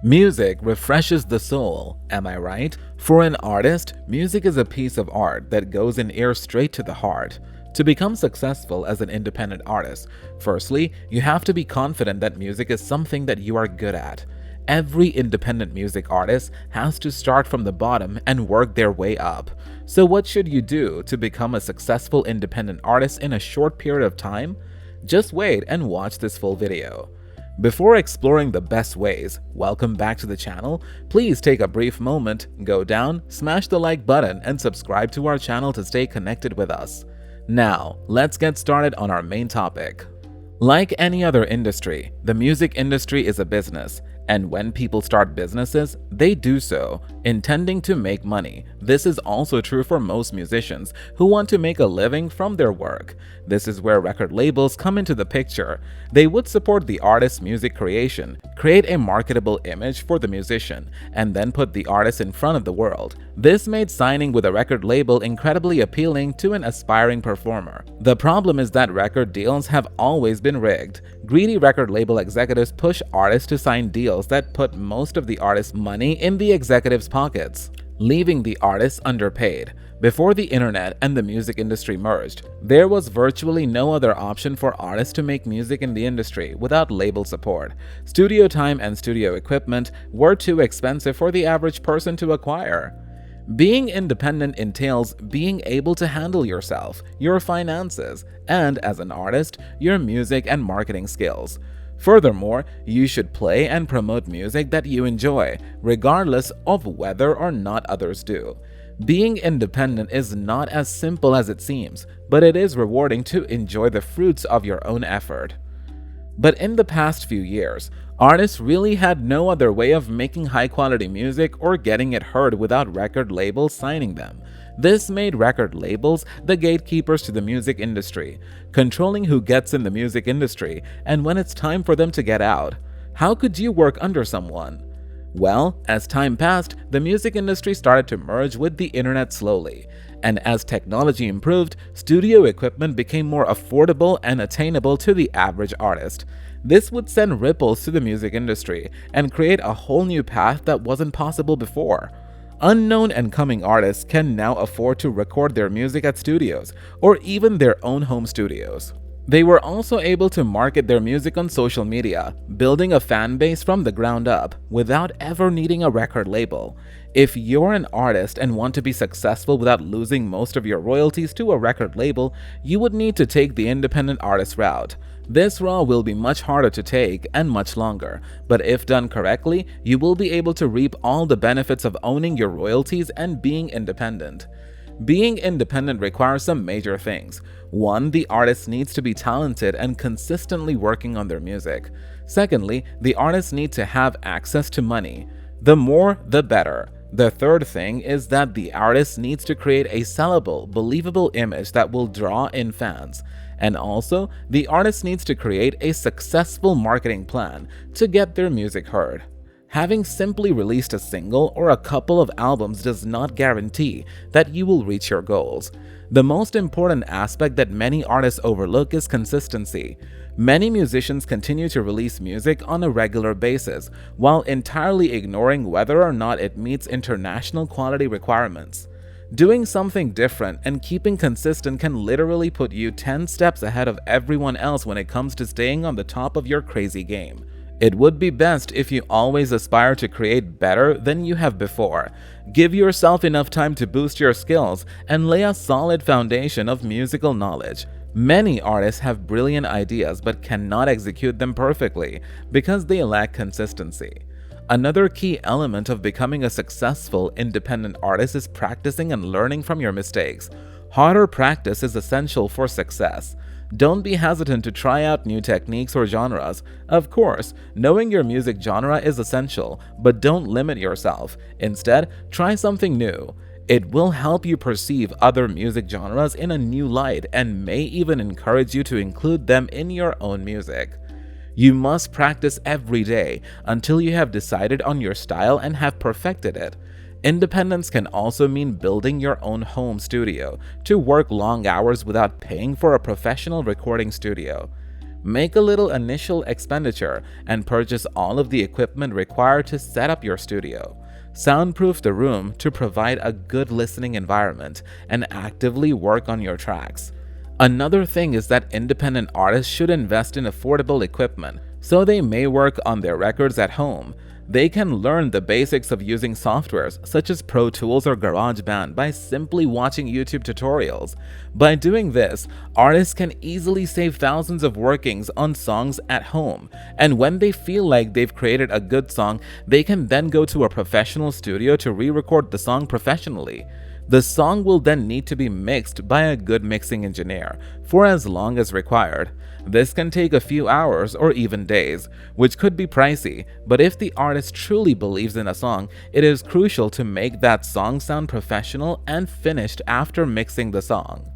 Music refreshes the soul, am I right? For an artist, music is a piece of art that goes in ear straight to the heart. To become successful as an independent artist, firstly, you have to be confident that music is something that you are good at. Every independent music artist has to start from the bottom and work their way up. So what should you do to become a successful independent artist in a short period of time? Just wait and watch this full video. Before exploring the best ways, welcome back to the channel. Please take a brief moment, go down, smash the like button, and subscribe to our channel to stay connected with us. Now, let's get started on our main topic. Like any other industry, the music industry is a business, and when people start businesses, they do so intending to make money. This is also true for most musicians who want to make a living from their work. This is where record labels come into the picture. They would support the artist's music creation, create a marketable image for the musician, and then put the artist in front of the world. This made signing with a record label incredibly appealing to an aspiring performer. The problem is that record deals have always been rigged. Greedy record label executives push artists to sign deals that put most of the artist's money in the executives' pockets, leaving the artists underpaid. Before the internet and the music industry merged, there was virtually no other option for artists to make music in the industry without label support. Studio time and studio equipment were too expensive for the average person to acquire. Being independent entails being able to handle yourself, your finances, and as an artist, your music and marketing skills. Furthermore, you should play and promote music that you enjoy, regardless of whether or not others do. Being independent is not as simple as it seems, but it is rewarding to enjoy the fruits of your own effort. But in the past few years, artists really had no other way of making high-quality music or getting it heard without record labels signing them. This made record labels the gatekeepers to the music industry, controlling who gets in the music industry and when it's time for them to get out. How could you work under someone? Well, as time passed, the music industry started to merge with the internet slowly. And as technology improved, studio equipment became more affordable and attainable to the average artist. This would send ripples to the music industry and create a whole new path that wasn't possible before. Unknown and coming artists can now afford to record their music at studios or even their own home studios. They were also able to market their music on social media, building a fan base from the ground up without ever needing a record label. If you're an artist and want to be successful without losing most of your royalties to a record label, you would need to take the independent artist route. This route will be much harder to take and much longer, but if done correctly, you will be able to reap all the benefits of owning your royalties and being independent. Being independent requires some major things. 1. The artist needs to be talented and consistently working on their music. Secondly, the artist needs to have access to money. The more, the better. The third thing is that the artist needs to create a sellable, believable image that will draw in fans. And also, the artist needs to create a successful marketing plan to get their music heard. Having simply released a single or a couple of albums does not guarantee that you will reach your goals. The most important aspect that many artists overlook is consistency. Many musicians continue to release music on a regular basis, while entirely ignoring whether or not it meets international quality requirements. Doing something different and keeping consistent can literally put you 10 steps ahead of everyone else when it comes to staying on the top of your crazy game. It would be best if you always aspire to create better than you have before. Give yourself enough time to boost your skills and lay a solid foundation of musical knowledge. Many artists have brilliant ideas but cannot execute them perfectly because they lack consistency. Another key element of becoming a successful independent artist is practicing and learning from your mistakes. Harder practice is essential for success. Don't be hesitant to try out new techniques or genres. Of course, knowing your music genre is essential, but don't limit yourself. Instead, try something new. It will help you perceive other music genres in a new light and may even encourage you to include them in your own music. You must practice every day until you have decided on your style and have perfected it. Independence can also mean building your own home studio to work long hours without paying for a professional recording studio. Make a little initial expenditure and purchase all of the equipment required to set up your studio. Soundproof the room to provide a good listening environment and actively work on your tracks. Another thing is that independent artists should invest in affordable equipment so they may work on their records at home. They can learn the basics of using softwares such as Pro Tools or GarageBand by simply watching YouTube tutorials. By doing this, artists can easily save thousands of workings on songs at home, and when they feel like they've created a good song, they can then go to a professional studio to re-record the song professionally. The song will then need to be mixed by a good mixing engineer for as long as required. This can take a few hours or even days, which could be pricey, but if the artist truly believes in a song, it is crucial to make that song sound professional and finished after mixing the song.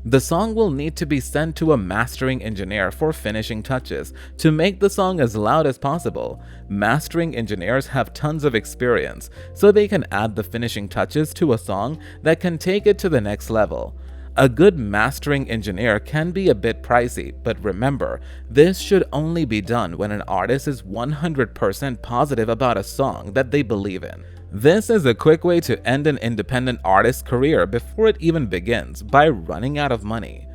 The song will need to be sent to a mastering engineer for finishing touches to make the song as loud as possible. Mastering engineers have tons of experience, so they can add the finishing touches to a song that can take it to the next level. A good mastering engineer can be a bit pricey, but remember, this should only be done when an artist is 100% positive about a song that they believe in. This is a quick way to end an independent artist's career before it even begins by running out of money.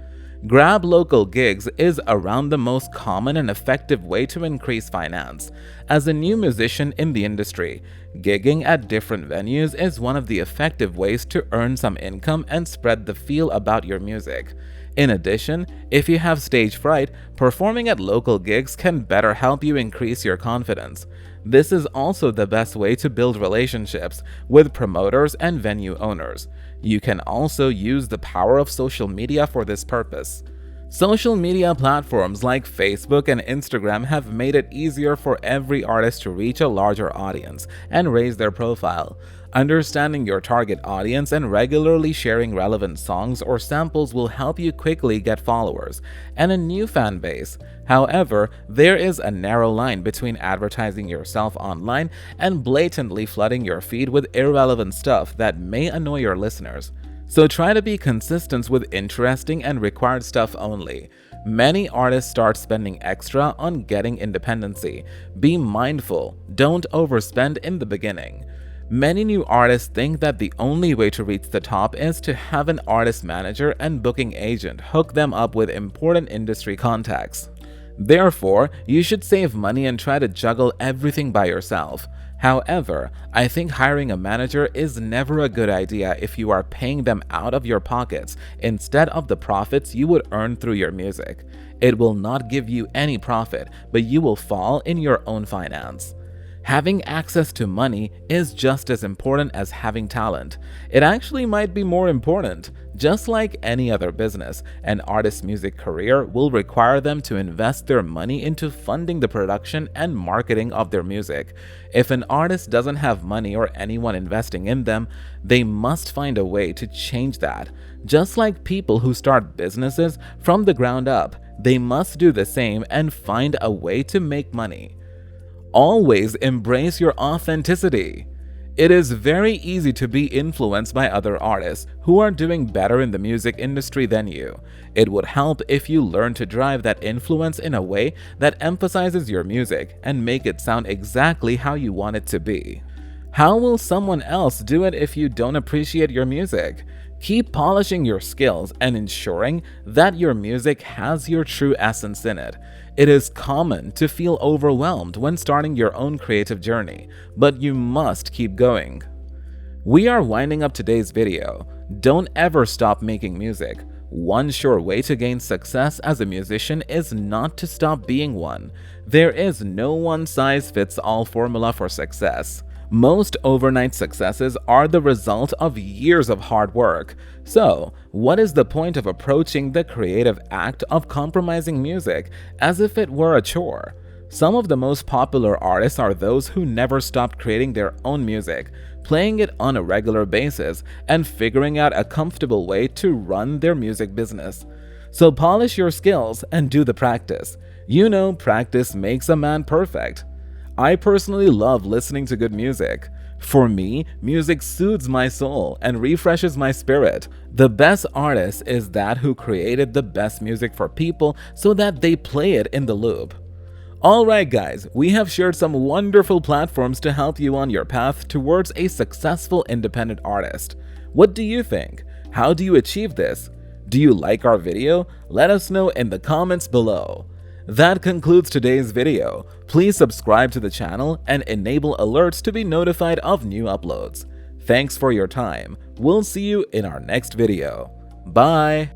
Grab local gigs is around the most common and effective way to increase finance. As a new musician in the industry, gigging at different venues is one of the effective ways to earn some income and spread the feel about your music. In addition, if you have stage fright, performing at local gigs can better help you increase your confidence. This is also the best way to build relationships with promoters and venue owners. You can also use the power of social media for this purpose. Social media platforms like Facebook and Instagram have made it easier for every artist to reach a larger audience and raise their profile. Understanding your target audience and regularly sharing relevant songs or samples will help you quickly get followers and a new fan base. However, there is a narrow line between advertising yourself online and blatantly flooding your feed with irrelevant stuff that may annoy your listeners. So try to be consistent with interesting and required stuff only. Many artists start spending extra on getting independency. Be mindful, don't overspend in the beginning. Many new artists think that the only way to reach the top is to have an artist manager and booking agent hook them up with important industry contacts. Therefore, you should save money and try to juggle everything by yourself. However, I think hiring a manager is never a good idea if you are paying them out of your pockets instead of the profits you would earn through your music. It will not give you any profit, but you will fall in your own finance. Having access to money is just as important as having talent. It actually might be more important. Just like any other business, an artist's music career will require them to invest their money into funding the production and marketing of their music. If an artist doesn't have money or anyone investing in them, they must find a way to change that. Just like people who start businesses from the ground up, they must do the same and find a way to make money. Always embrace your authenticity. It is very easy to be influenced by other artists who are doing better in the music industry than you. It would help if you learn to drive that influence in a way that emphasizes your music and make it sound exactly how you want it to be. How will someone else do it if you don't appreciate your music? Keep polishing your skills and ensuring that your music has your true essence in it. It is common to feel overwhelmed when starting your own creative journey, but you must keep going. We are winding up today's video. Don't ever stop making music. One sure way to gain success as a musician is not to stop being one. There is no one-size-fits-all formula for success. Most overnight successes are the result of years of hard work. So, what is the point of approaching the creative act of compromising music as if it were a chore? Some of the most popular artists are those who never stopped creating their own music, playing it on a regular basis, and figuring out a comfortable way to run their music business. So polish your skills and do the practice. You know, practice makes a man perfect. I personally love listening to good music. For me, music soothes my soul and refreshes my spirit. The best artist is that who created the best music for people so that they play it in the loop. Alright guys, we have shared some wonderful platforms to help you on your path towards a successful independent artist. What do you think? How do you achieve this? Do you like our video? Let us know in the comments below. That concludes today's video. Please subscribe to the channel and enable alerts to be notified of new uploads. Thanks for your time. We'll see you in our next video. Bye!